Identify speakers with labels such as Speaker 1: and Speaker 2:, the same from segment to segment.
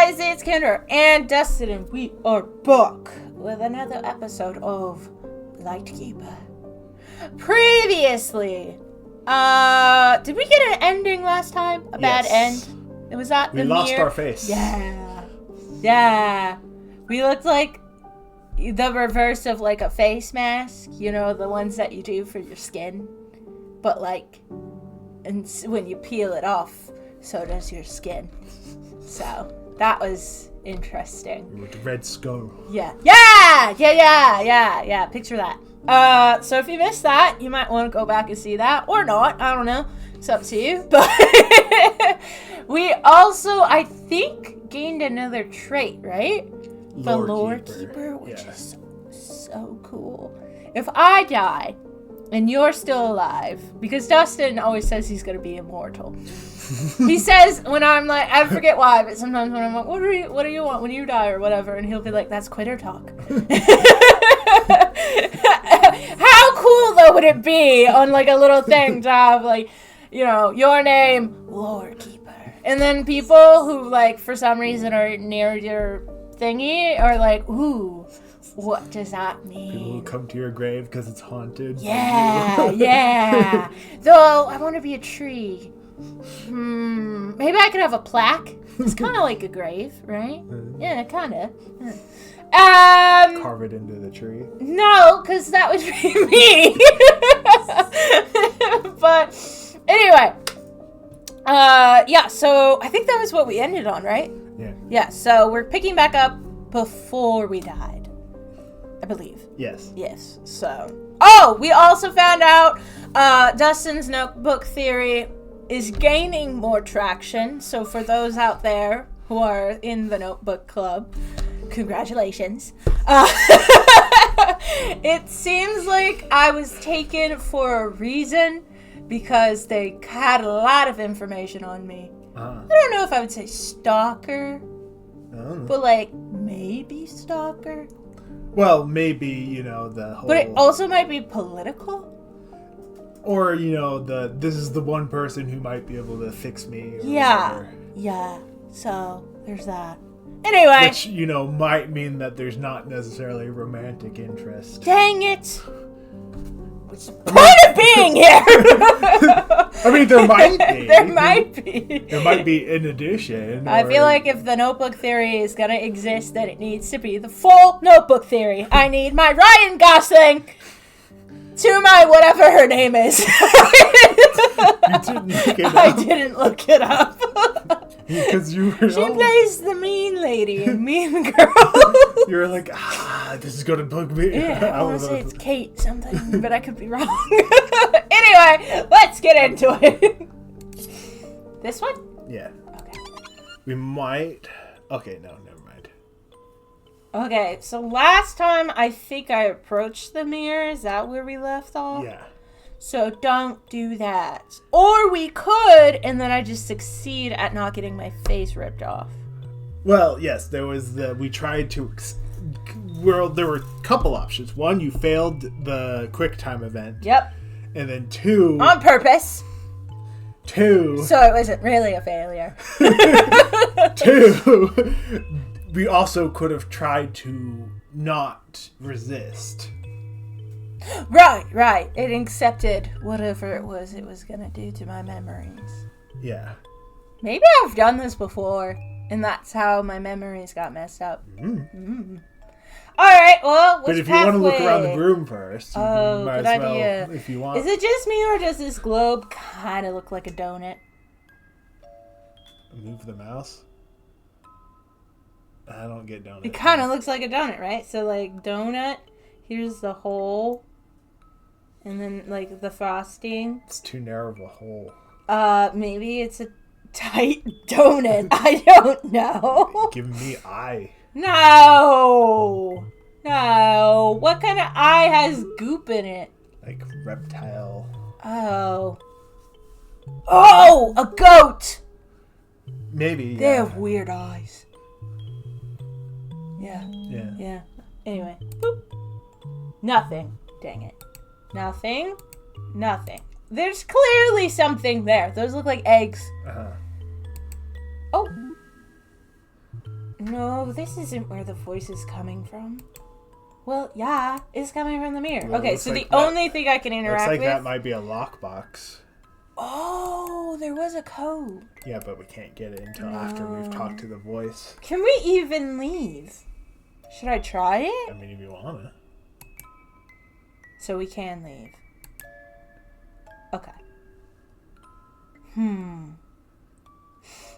Speaker 1: guys, it's Kendra and Dustin, and we are back with another episode of Lightkeeper. Previously, did we get an ending last time? A bad end? It was that
Speaker 2: we lost our face.
Speaker 1: Yeah. We looked like the reverse of like a face mask. You know, the ones that you do for your skin. But like, and when you peel it off, so does your skin. So that was interesting.
Speaker 2: With the red skull.
Speaker 1: Yeah. Picture that. So if you missed that, you might want to go back and see that, or not. I don't know. It's up to you. But we also, I think, gained another trait, right? The Lore Keeper, which is so cool. If I die and you're still alive, because Dustin always says he's going to be immortal. He says when I'm like, I forget why, but sometimes when I'm like, what do you want when you die or whatever, and he'll be like, that's quitter talk. How cool though would it be on like a little thing to have like, you know, your name, Lore Keeper, and then people who like for some reason are near your thingy are like, ooh, what does that mean?
Speaker 2: People who come to your grave because it's haunted.
Speaker 1: Yeah. Though I want to be a tree. Maybe I could have a plaque. It's kind of like a grave, right? Yeah, kind of.
Speaker 2: Carve it into the tree.
Speaker 1: No, because that would be me. But anyway, yeah. So I think that was what we ended on, right?
Speaker 2: Yeah.
Speaker 1: Yeah. So we're picking back up before we died, I believe.
Speaker 2: Yes.
Speaker 1: So, we also found out Dustin's notebook theory is gaining more traction. So for those out there who are in the notebook club, congratulations. It seems like I was taken for a reason because they had a lot of information on me. I don't know if I would say stalker, but like maybe stalker.
Speaker 2: Well, maybe, you know, the whole...
Speaker 1: But it also might be political.
Speaker 2: Or, you know, this is the one person who might be able to fix me. Or whatever.
Speaker 1: Yeah. So, there's that. Anyway.
Speaker 2: Which, you know, might mean that there's not necessarily romantic interest.
Speaker 1: Dang it. What's the point of being here?
Speaker 2: I mean, there might be.
Speaker 1: There might be
Speaker 2: in addition.
Speaker 1: I feel like if the notebook theory is going to exist, then it needs to be the full notebook theory. I need my Ryan Gosling to my whatever her name is.
Speaker 2: You didn't look it up.
Speaker 1: I didn't look it up.
Speaker 2: Because you were...
Speaker 1: She plays the mean lady in Mean Girl.
Speaker 2: You were like, this is going to bug me.
Speaker 1: Yeah, I want to say it's Kate something, but I could be wrong. Anyway, let's get into it. This one?
Speaker 2: Yeah.
Speaker 1: Okay.
Speaker 2: We might... Okay, no, never mind.
Speaker 1: Okay, so last time I think I approached the mirror. Is that where we left off?
Speaker 2: Yeah.
Speaker 1: So don't do that. Or we could, and then I just succeed at not getting my face ripped off.
Speaker 2: Well, yes, there was we tried to... Well, there were a couple options. One, you failed the QuickTime event.
Speaker 1: Yep.
Speaker 2: And then two...
Speaker 1: On purpose.
Speaker 2: Two...
Speaker 1: So it wasn't really a failure.
Speaker 2: Two... We also could have tried to not resist.
Speaker 1: Right. It accepted whatever it was gonna do to my memories.
Speaker 2: Yeah.
Speaker 1: Maybe I've done this before, and that's how my memories got messed up. Alright, well,
Speaker 2: but if you want to look around the room first, might
Speaker 1: good
Speaker 2: as well,
Speaker 1: idea.
Speaker 2: if you want.
Speaker 1: Is it just me, or does this globe kind of look like a donut?
Speaker 2: Move the mouse? I don't get donut.
Speaker 1: It kind of looks like a donut, right? So, like, donut, here's the hole, and then, like, the frosting.
Speaker 2: It's too narrow of a hole.
Speaker 1: Maybe it's a tight donut. I don't know.
Speaker 2: Give me eye.
Speaker 1: No. What kind of eye has goop in it?
Speaker 2: Like reptile.
Speaker 1: Oh, a goat.
Speaker 2: Maybe.
Speaker 1: They have weird eyes. Yeah. Anyway. Boop. Nothing. Dang it. Nothing. There's clearly something there. Those look like eggs.
Speaker 2: Uh-huh.
Speaker 1: Oh. No, this isn't where the voice is coming from. Well, yeah, it's coming from the mirror.
Speaker 2: Well,
Speaker 1: okay, so
Speaker 2: like
Speaker 1: the only thing I can interact
Speaker 2: looks like
Speaker 1: with...
Speaker 2: that might be a lockbox.
Speaker 1: Oh, there was a code.
Speaker 2: Yeah, but we can't get it until after we've talked to the voice.
Speaker 1: Can we even leave? Should I try it?
Speaker 2: I mean, if you wanna.
Speaker 1: So we can leave. Okay.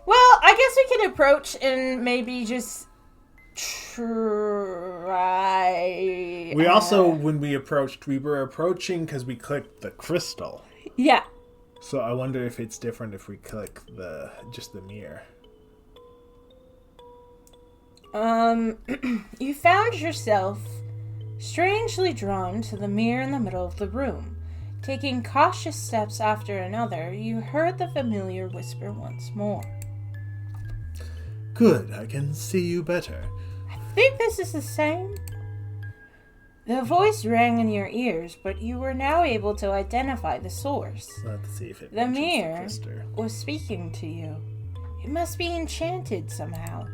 Speaker 1: Well, I guess we can approach and maybe just try.
Speaker 2: We also, when we approached, we were approaching because we clicked the crystal.
Speaker 1: Yeah.
Speaker 2: So I wonder if it's different if we click just the mirror.
Speaker 1: You found yourself strangely drawn to the mirror in the middle of the room. Taking cautious steps after another, you heard the familiar whisper once more.
Speaker 2: Good, I can see you better.
Speaker 1: I think this is the same. The voice rang in your ears, but you were now able to identify the source.
Speaker 2: Let's see if it
Speaker 1: The
Speaker 2: matches
Speaker 1: mirror
Speaker 2: crystal.
Speaker 1: was speaking to you. It must be enchanted somehow.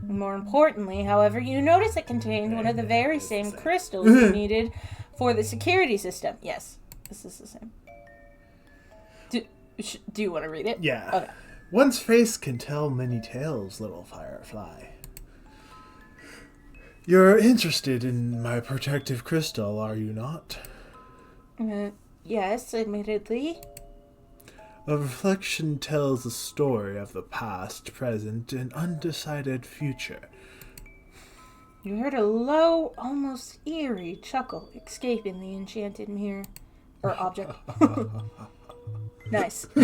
Speaker 1: And more importantly, however, you notice it contained one of the very same crystals you needed for the security system. Yes, this is the same. Do you want to read it?
Speaker 2: Yeah.
Speaker 1: Okay.
Speaker 2: One's face can tell many tales, little firefly. You're interested in my protective crystal, are you not?
Speaker 1: Yes, admittedly.
Speaker 2: A reflection tells a story of the past, present, and undecided future.
Speaker 1: You heard a low, almost eerie chuckle escaping the enchanted mirror. Or object. Nice. Me,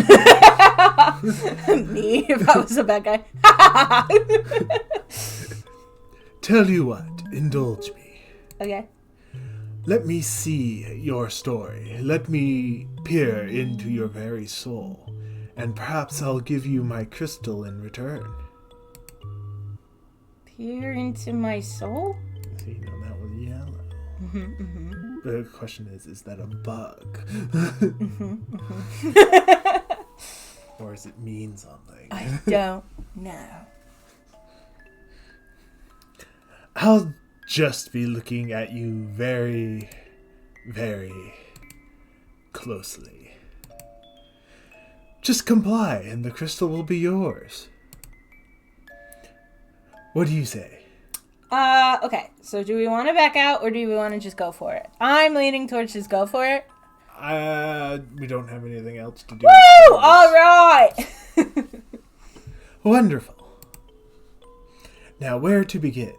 Speaker 1: if I was a bad guy.
Speaker 2: Tell you what, indulge me.
Speaker 1: Okay.
Speaker 2: Let me see your story. Let me peer into your very soul. And perhaps I'll give you my crystal in return.
Speaker 1: Peer into my soul?
Speaker 2: See, no, that was yellow. The question is that a bug? Or does it mean something?
Speaker 1: I don't know.
Speaker 2: I'll just be looking at you very, very closely. Just comply and the crystal will be yours. What do you say?
Speaker 1: Okay. So do we want to back out or do we want to just go for it? I'm leaning towards just go for it.
Speaker 2: We don't have anything else to do.
Speaker 1: Woo! All right.
Speaker 2: Wonderful. Now, where to begin?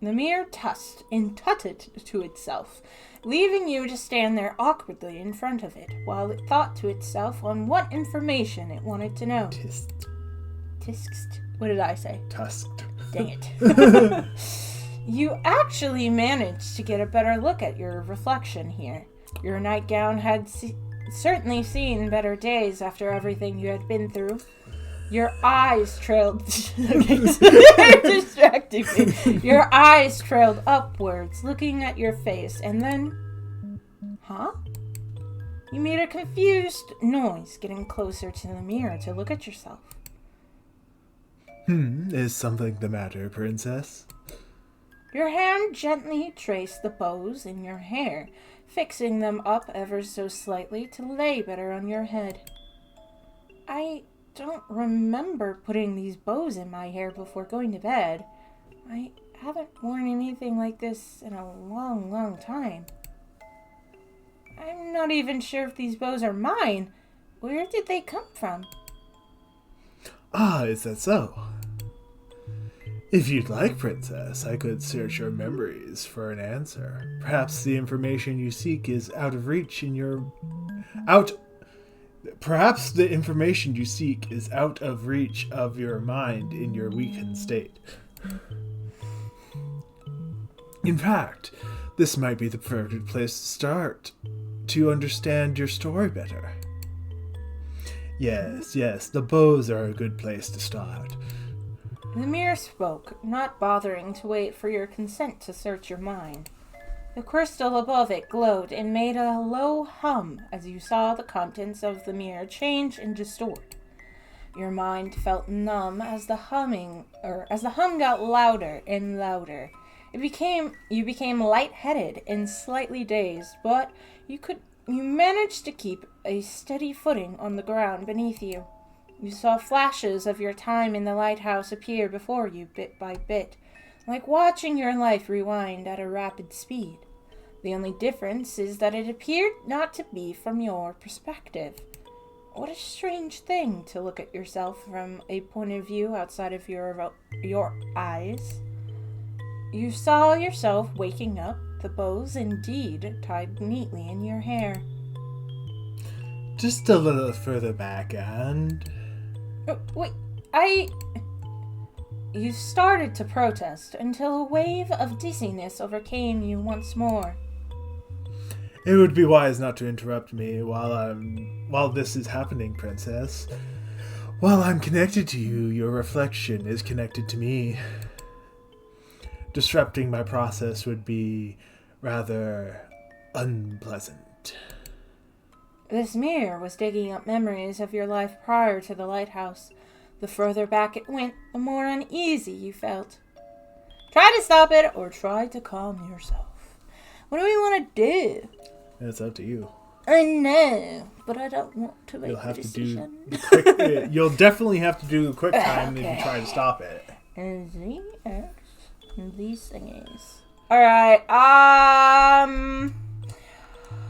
Speaker 1: The mirror tutted to itself, leaving you to stand there awkwardly in front of it, while it thought to itself on what information it wanted to know. Tisked? What did I say?
Speaker 2: Tusked.
Speaker 1: Dang it. You actually managed to get a better look at your reflection here. Your nightgown had certainly seen better days after everything you had been through. Your eyes trailed... Okay, you're distracting me. Your eyes trailed upwards, looking at your face, and then... Huh? You made a confused noise, getting closer to the mirror to look at yourself.
Speaker 2: Is something the matter, princess?
Speaker 1: Your hand gently traced the bows in your hair, fixing them up ever so slightly to lay better on your head. I don't remember putting these bows in my hair before going to bed. I haven't worn anything like this in a long, long time. I'm not even sure if these bows are mine. Where did they come from?
Speaker 2: Ah, is that so? If you'd like, princess, I could search your memories for an answer. Perhaps the information you seek is out of reach in your... Perhaps the information you seek is out of reach of your mind in your weakened state. In fact, this might be the perfect place to start, to understand your story better. Yes, the bows are a good place to start.
Speaker 1: The mirror spoke, not bothering to wait for your consent to search your mind. The crystal above it glowed and made a low hum as you saw the contents of the mirror change and distort. Your mind felt numb as the hum got louder and louder. You became lightheaded and slightly dazed, but you managed to keep a steady footing on the ground beneath you. You saw flashes of your time in the lighthouse appear before you bit by bit, like watching your life rewind at a rapid speed. The only difference is that it appeared not to be from your perspective. What a strange thing to look at yourself from a point of view outside of your eyes. You saw yourself waking up, the bows indeed tied neatly in your hair.
Speaker 2: Just a little further back, and...
Speaker 1: You started to protest until a wave of dizziness overcame you once more.
Speaker 2: It would be wise not to interrupt me while this is happening, Princess. While I'm connected to you, your reflection is connected to me. Disrupting my process would be rather unpleasant.
Speaker 1: This mirror was digging up memories of your life prior to the lighthouse. The further back it went, the more uneasy you felt. Try to stop it or try to calm yourself. What do we want to do?
Speaker 2: It's up to you.
Speaker 1: I know, but I don't want to make the decision.
Speaker 2: You'll definitely have to do a quick time if you try to stop it.
Speaker 1: And these thingies. Alright,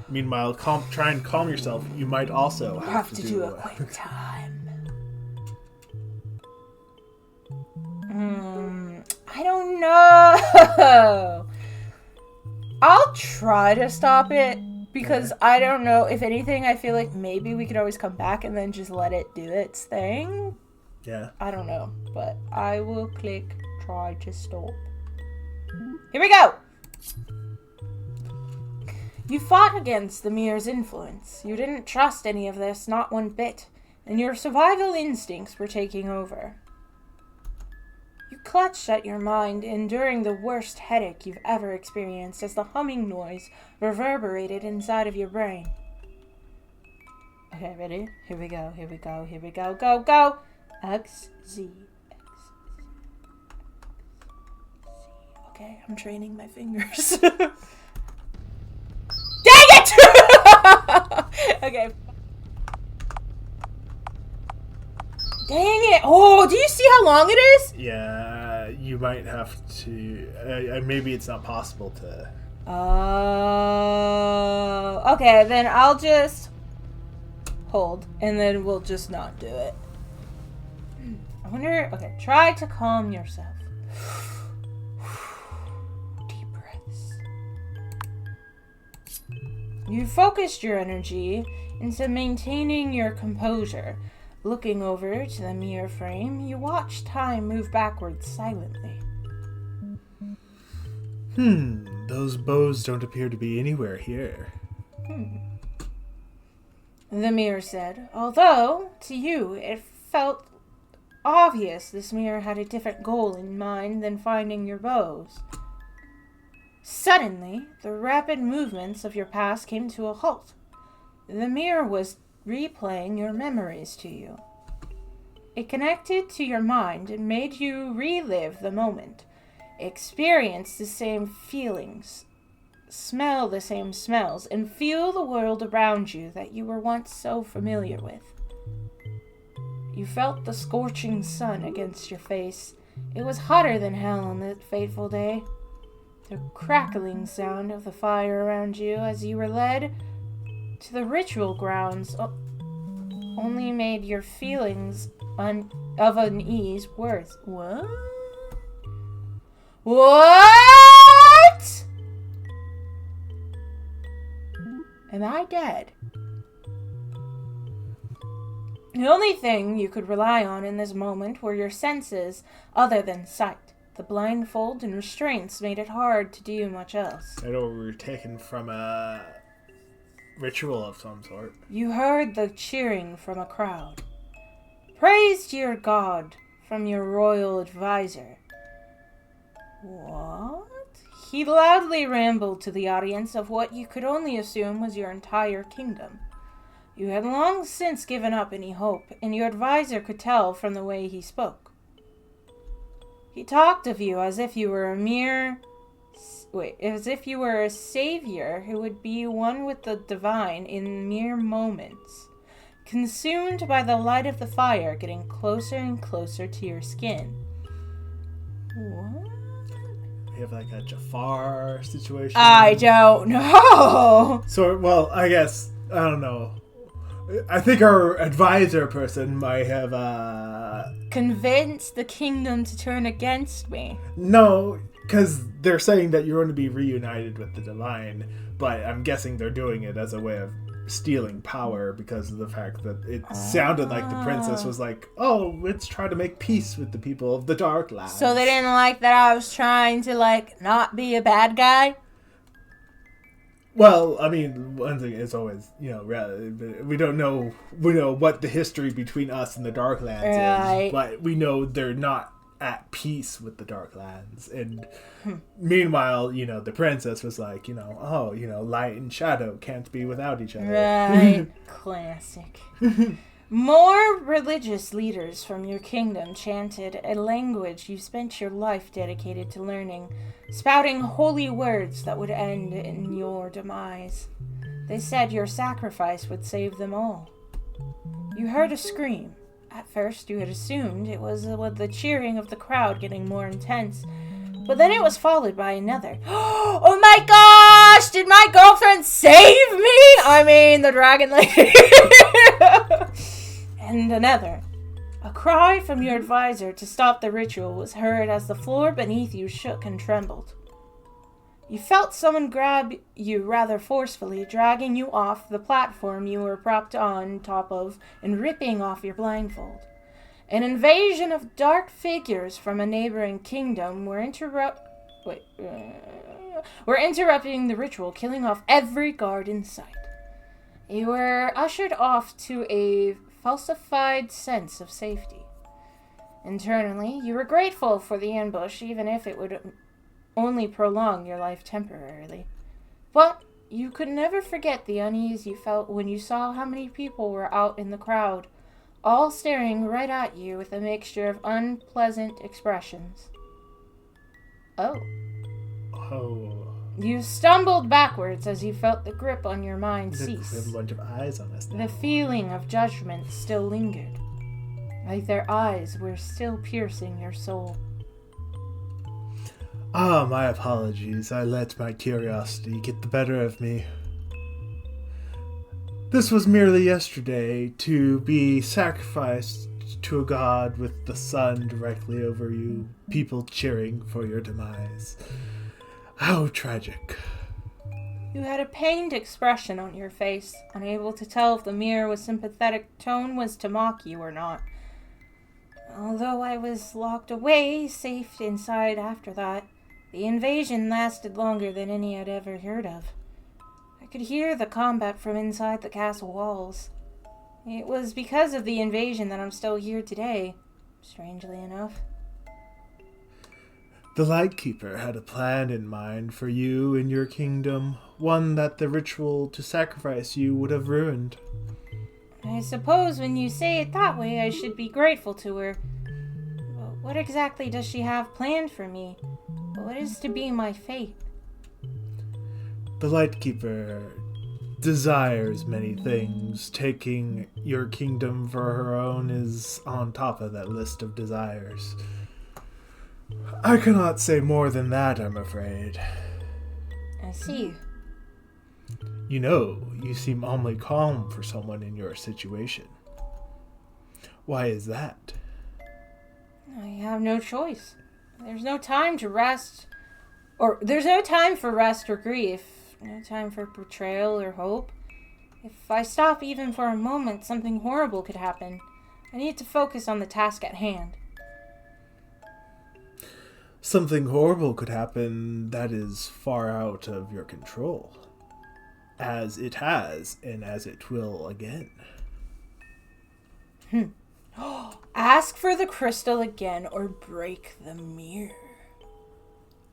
Speaker 2: Meanwhile, try and calm yourself. You might also have to do
Speaker 1: a quick time. I don't know. I'll try to stop it because I don't know. If anything, I feel like maybe we could always come back and then just let it do its thing.
Speaker 2: Yeah.
Speaker 1: I don't know, but I will click try to stop. Here we go. You fought against the mirror's influence. You didn't trust any of this, not one bit, and your survival instincts were taking over. You clutched at your mind, enduring the worst headache you've ever experienced as the humming noise reverberated inside of your brain. Okay, ready? Here we go, here we go, here we go, go, go! X, Z, X, Z. Okay, I'm training my fingers. Dang it! Okay. Dang it! Oh, do you see how long it is?
Speaker 2: Yeah, you might have to... maybe it's not possible to...
Speaker 1: Okay, then I'll just hold, and then we'll just not do it. I wonder... Okay, try to calm yourself. Deep breaths. You focused your energy into maintaining your composure. Looking over to the mirror frame, you watch time move backwards silently.
Speaker 2: Those bows don't appear to be anywhere here.
Speaker 1: The mirror said, although, to you, it felt obvious this mirror had a different goal in mind than finding your bows. Suddenly, the rapid movements of your past came to a halt. The mirror was replaying your memories to you. It connected to your mind and made you relive the moment, experience the same feelings, smell the same smells, and feel the world around you that you were once so familiar with. You felt the scorching sun against your face. It was hotter than hell on that fateful day. The crackling sound of the fire around you as you were led to the ritual grounds only made your feelings of unease worse. What? What? Am I dead? The only thing you could rely on in this moment were your senses other than sight. The blindfold and restraints made it hard to do much else.
Speaker 2: I know we were taken from a ritual of some sort.
Speaker 1: You heard the cheering from a crowd. Praise to your god from your royal advisor. What? He loudly rambled to the audience of what you could only assume was your entire kingdom. You had long since given up any hope, and your advisor could tell from the way he spoke. He talked of you as if you were as if you were a savior who would be one with the divine in mere moments, consumed by the light of the fire getting closer and closer to your skin. What?
Speaker 2: We have like a Jafar situation.
Speaker 1: I don't know.
Speaker 2: So, well, I guess, I don't know. I think our advisor person might have,
Speaker 1: Convinced the kingdom to turn against me.
Speaker 2: No, because they're saying that you're going to be reunited with the divine, but I'm guessing they're doing it as a way of stealing power because of the fact that it sounded like the princess was like, oh, let's try to make peace with the people of the Darklands.
Speaker 1: So they didn't like that I was trying to, like, not be a bad guy?
Speaker 2: Well, I mean, one thing is always, we don't know, what the history between us and the Darklands is, but we know they're not at peace with the Darklands. And meanwhile, the princess was like, light and shadow can't be without each other.
Speaker 1: Right. Classic. More religious leaders from your kingdom chanted a language you spent your life dedicated to learning, spouting holy words that would end in your demise. They said your sacrifice would save them all. You heard a scream. At first you had assumed it was with the cheering of the crowd getting more intense, but then it was followed by another. Oh my gosh! Did my girlfriend save me? I mean, the dragon lady. And another. A cry from your advisor to stop the ritual was heard as the floor beneath you shook and trembled. You felt someone grab you rather forcefully, dragging you off the platform you were propped on top of and ripping off your blindfold. An invasion of dark figures from a neighboring kingdom were interrupting the ritual, killing off every guard in sight. You were ushered off to a falsified sense of safety. Internally, you were grateful for the ambush, even if it would only prolong your life temporarily. But you could never forget the unease you felt when you saw how many people were out in the crowd, all staring right at you with a mixture of unpleasant expressions. Oh. You stumbled backwards as you felt the grip on your mind cease.
Speaker 2: We have a bunch of eyes on us now.
Speaker 1: The feeling of judgment still lingered, like their eyes were still piercing your soul.
Speaker 2: My apologies. I let my curiosity get the better of me. This was merely yesterday, to be sacrificed to a god with the sun directly over you, people cheering for your demise. How tragic.
Speaker 1: You had a pained expression on your face, unable to tell if the mere with sympathetic tone was to mock you or not. Although I was locked away, safe inside after that, the invasion lasted longer than any I'd ever heard of. I could hear the combat from inside the castle walls. It was because of the invasion that I'm still here today, strangely enough.
Speaker 2: The Lightkeeper had a plan in mind for you and your kingdom, one that the ritual to sacrifice you would have ruined.
Speaker 1: I suppose when you say it that way, I should be grateful to her. But what exactly does she have planned for me? What is to be my fate?
Speaker 2: The Lightkeeper desires many things. Taking your kingdom for her own is on top of that list of desires. I cannot say more than that, I'm afraid.
Speaker 1: I see.
Speaker 2: You seem awfully calm for someone in your situation. Why is that?
Speaker 1: I have no choice. There's no time to rest. There's no time for rest or grief. No time for betrayal or hope. If I stop even for a moment, something horrible could happen. I need to focus on the task at hand.
Speaker 2: Something horrible could happen that is far out of your control. As it has, and as it will again.
Speaker 1: Ask for the crystal again or break the mirror.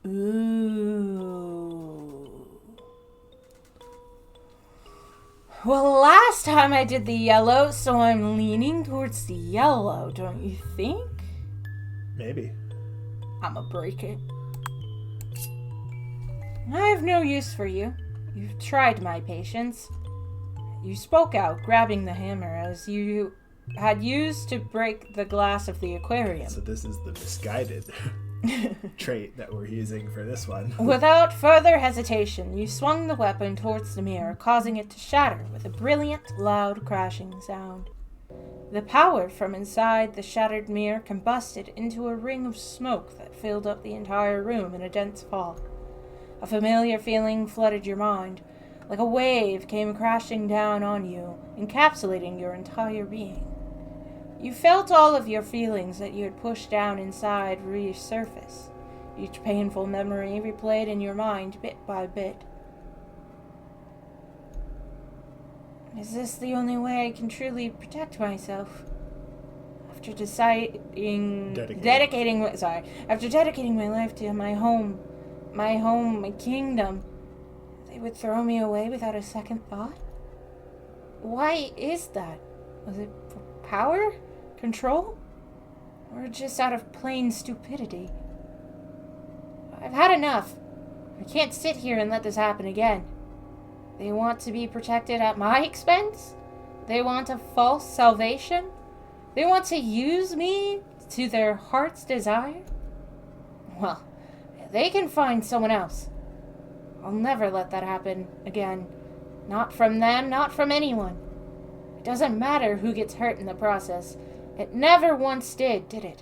Speaker 1: Ooh. Well, last time I did the yellow, so I'm leaning towards the yellow, don't you think?
Speaker 2: Maybe.
Speaker 1: I'ma break it. I have no use for you. You've tried my patience. You spoke out, grabbing the hammer as you had used to break the glass of the aquarium.
Speaker 2: So this is the misguided trait that we're using for this one.
Speaker 1: Without further hesitation, you swung the weapon towards the mirror, causing it to shatter with a brilliant, loud crashing sound. The power from inside the shattered mirror combusted into a ring of smoke that filled up the entire room in a dense fog. A familiar feeling flooded your mind, like a wave came crashing down on you, encapsulating your entire being. You felt all of your feelings that you had pushed down inside resurface, each painful memory replayed in your mind bit by bit. Is this the only way I can truly protect myself? After dedicating my life to my home, my kingdom, they would throw me away without a second thought? Why is that? Was it for power? Control? Or just out of plain stupidity? I've had enough. I can't sit here and let this happen again. They want to be protected at my expense? They want a false salvation? They want to use me to their heart's desire? Well, they can find someone else. I'll never let that happen again. Not from them, not from anyone. It doesn't matter who gets hurt in the process. It never once did it?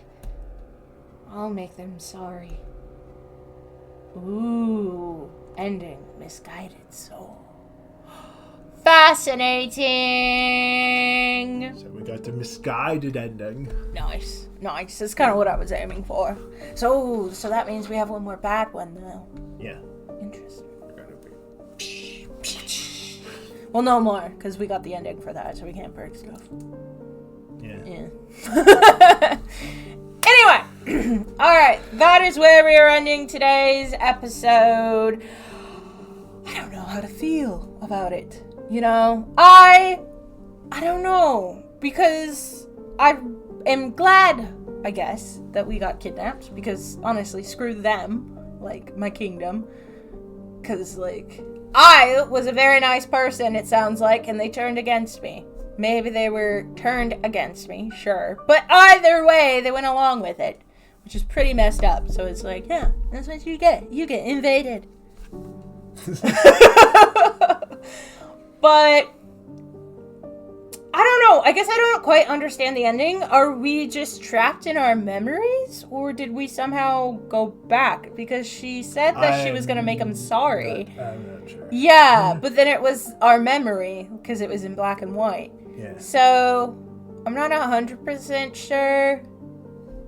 Speaker 1: I'll make them sorry. Ooh, ending, misguided soul. Fascinating!
Speaker 2: So we got the misguided ending.
Speaker 1: Nice. That's kind of what I was aiming for. So that means we have one more bad one, though.
Speaker 2: Yeah.
Speaker 1: Interesting.
Speaker 2: We're gonna be...
Speaker 1: Well, no more, because we got the ending for that, so we can't break stuff.
Speaker 2: Yeah.
Speaker 1: Anyway, alright, that is where we are ending today's episode. I don't know how to feel about it. You know, I don't know, because I am glad, I guess, that we got kidnapped, because honestly, screw them, like, my kingdom, because, like, I was a very nice person, it sounds like, and they turned against me. Maybe they were turned against me, sure. But either way, they went along with it, which is pretty messed up. So it's like, yeah, that's what you get. You get invaded. But I don't know. I guess I don't quite understand the ending. Are we just trapped in our memories? Or did we somehow go back? Because she said that she was going to make him sorry.
Speaker 2: I'm not sure.
Speaker 1: Yeah, but then it was our memory because it was in black and white.
Speaker 2: Yeah.
Speaker 1: So, I'm not 100% sure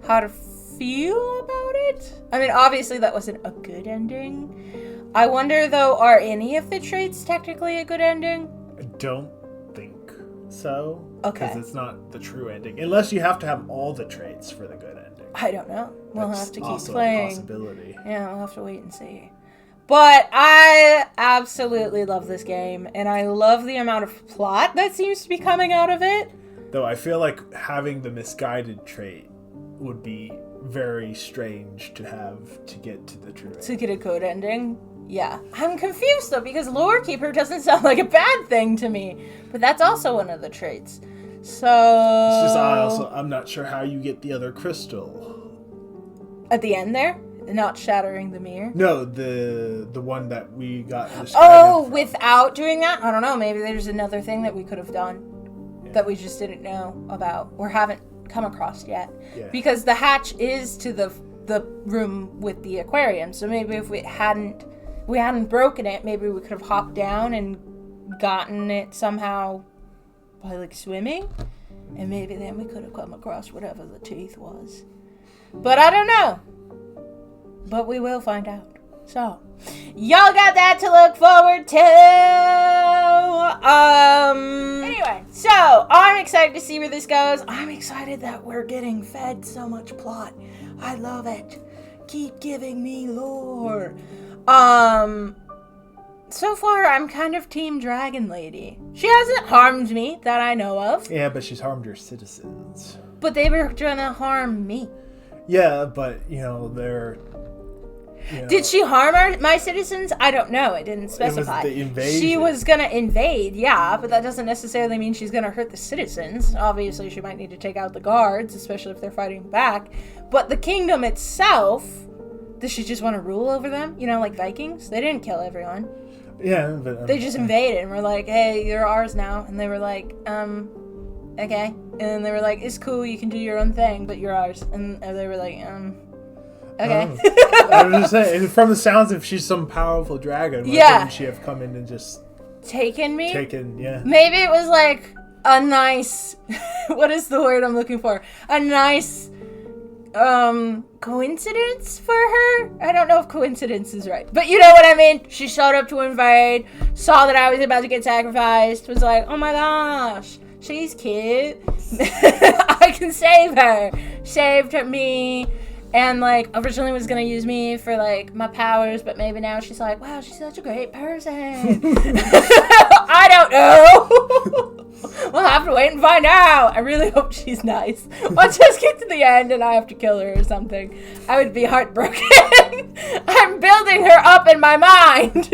Speaker 1: how to feel about it. I mean, obviously that wasn't a good ending. I wonder, though, are any of the traits technically a good ending?
Speaker 2: I don't think so.
Speaker 1: Okay.
Speaker 2: Because it's not the true ending. Unless you have to have all the traits for the good ending.
Speaker 1: I don't know. We'll have to keep
Speaker 2: also
Speaker 1: playing.
Speaker 2: A possibility.
Speaker 1: Yeah, we'll have to wait and see. But I absolutely love this game, and I love the amount of plot that seems to be coming out of it.
Speaker 2: Though I feel like having the misguided trait would be very strange to have to get to the true ending.
Speaker 1: To get a good ending? Yeah. I'm confused, though, because Lightkeeper doesn't sound like a bad thing to me. But that's also one of the traits. So...
Speaker 2: It's just I'm not sure how you get the other crystal.
Speaker 1: At the end there? Not shattering the mirror?
Speaker 2: No, the one that we got.
Speaker 1: Without doing that? I don't know. Maybe there's another thing that we could have done that we just didn't know about or haven't come across yet.
Speaker 2: Yeah.
Speaker 1: Because the hatch is to the room with the aquarium. So maybe if we hadn't broken it, maybe we could have hopped down and gotten it somehow by like swimming. And maybe then we could have come across whatever the teeth was. But I don't know. But we will find out. So, y'all got that to look forward to. Anyway, so I'm excited to see where this goes. I'm excited that we're getting fed so much plot. I love it. Keep giving me lore. so far, I'm kind of Team Dragon Lady. She hasn't harmed me that I know of.
Speaker 2: Yeah, but she's harmed her citizens.
Speaker 1: But they were trying to harm me.
Speaker 2: Yeah, but, they're...
Speaker 1: Did she harm my citizens? I don't know. It didn't specify.
Speaker 2: It was the invasion.
Speaker 1: She was going to invade, yeah, but that doesn't necessarily mean she's going to hurt the citizens. Obviously, she might need to take out the guards, especially if they're fighting back. But the kingdom itself, does she just want to rule over them? Like Vikings? They didn't kill everyone.
Speaker 2: Yeah, but...
Speaker 1: they just invaded and were like, hey, you're ours now. And they were like, okay. And they were like, it's cool, you can do your own thing, but you're ours. And they were like, okay.
Speaker 2: I was just saying, from the sounds, if she's some powerful dragon, why couldn't she have come in and just...
Speaker 1: Taken me?
Speaker 2: Yeah.
Speaker 1: Maybe it was like a nice... what is the word I'm looking for? A nice... coincidence for her? I don't know if coincidence is right, but you know what I mean. She showed up to invade, saw that I was about to get sacrificed, was like, oh my gosh, she's cute. I can save her. Saved me, and like originally was gonna use me for like my powers, but maybe now she's like, wow, she's such a great person. I don't know. We'll have to wait and find out. I really hope she's nice. Let's just get to the end and I have to kill her or something. I would be heartbroken. I'm building her up in my mind.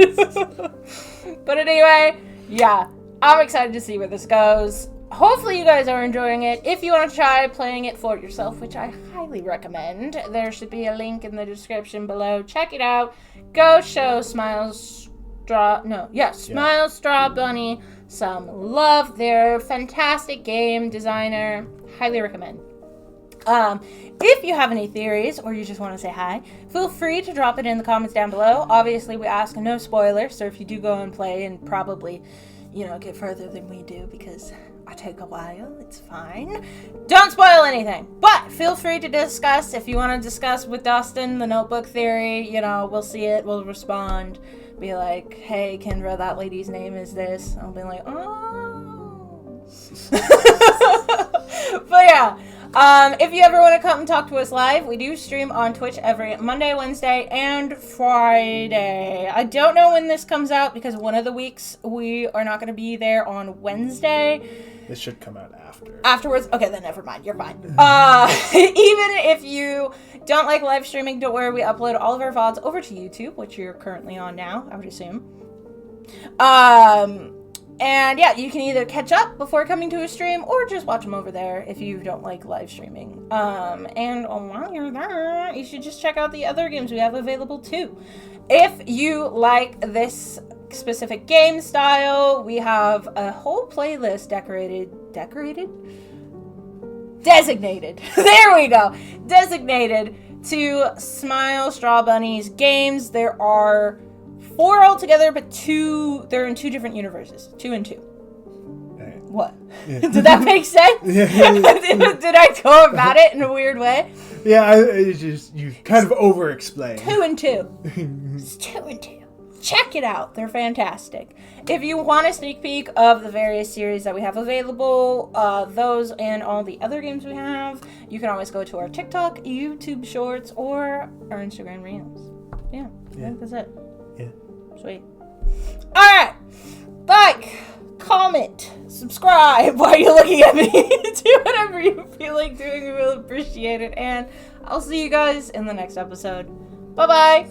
Speaker 1: But anyway, yeah. I'm excited to see where this goes. Hopefully you guys are enjoying it. If you want to try playing it for yourself, which I highly recommend, there should be a link in the description below. Check it out. Go show SmileStrawbunny some love. They're a fantastic game designer. Highly recommend. If you have any theories or you just want to say hi, feel free to drop it in the comments down below. Obviously, we ask no spoilers, so if you do go and play and probably, get further than we do because I take a while, it's fine. Don't spoil anything, but feel free to discuss. If you want to discuss with Dustin the notebook theory, we'll see it, we'll respond. Be like, hey, Kendra, that lady's name is this. I'll be like, oh. But yeah, if you ever want to come and talk to us live, we do stream on Twitch every Monday, Wednesday, and Friday. I don't know when this comes out because one of the weeks we are not going to be there on Wednesday.
Speaker 2: This should come out after.
Speaker 1: Afterwards? Okay, then never mind. You're fine. Even if you don't like live streaming, don't worry. We upload all of our VODs over to YouTube, which you're currently on now, I would assume. And yeah, you can either catch up before coming to a stream or just watch them over there if you don't like live streaming. And while you're there, you should just check out the other games we have available too. If you like this specific game style, we have a whole playlist designated. There we go. Designated to SmileStrawbunny's games. There are 4 altogether, but they're in 2 different universes. 2 and 2.
Speaker 2: Right.
Speaker 1: What? Yeah. Did that make sense?
Speaker 2: Yeah.
Speaker 1: Did I go about it in a weird way?
Speaker 2: Yeah, you kind of over-explained.
Speaker 1: 2 and 2. It's 2 and 2. Check it out. They're fantastic. If you want a sneak peek of the various series that we have available, those and all the other games we have, you can always go to our TikTok, YouTube Shorts, or our Instagram Reels. Yeah. I think that's it.
Speaker 2: Yeah.
Speaker 1: Sweet. Alright. Like, comment, subscribe while you're looking at me. Do whatever you feel like doing. We will appreciate it. And I'll see you guys in the next episode. Bye-bye.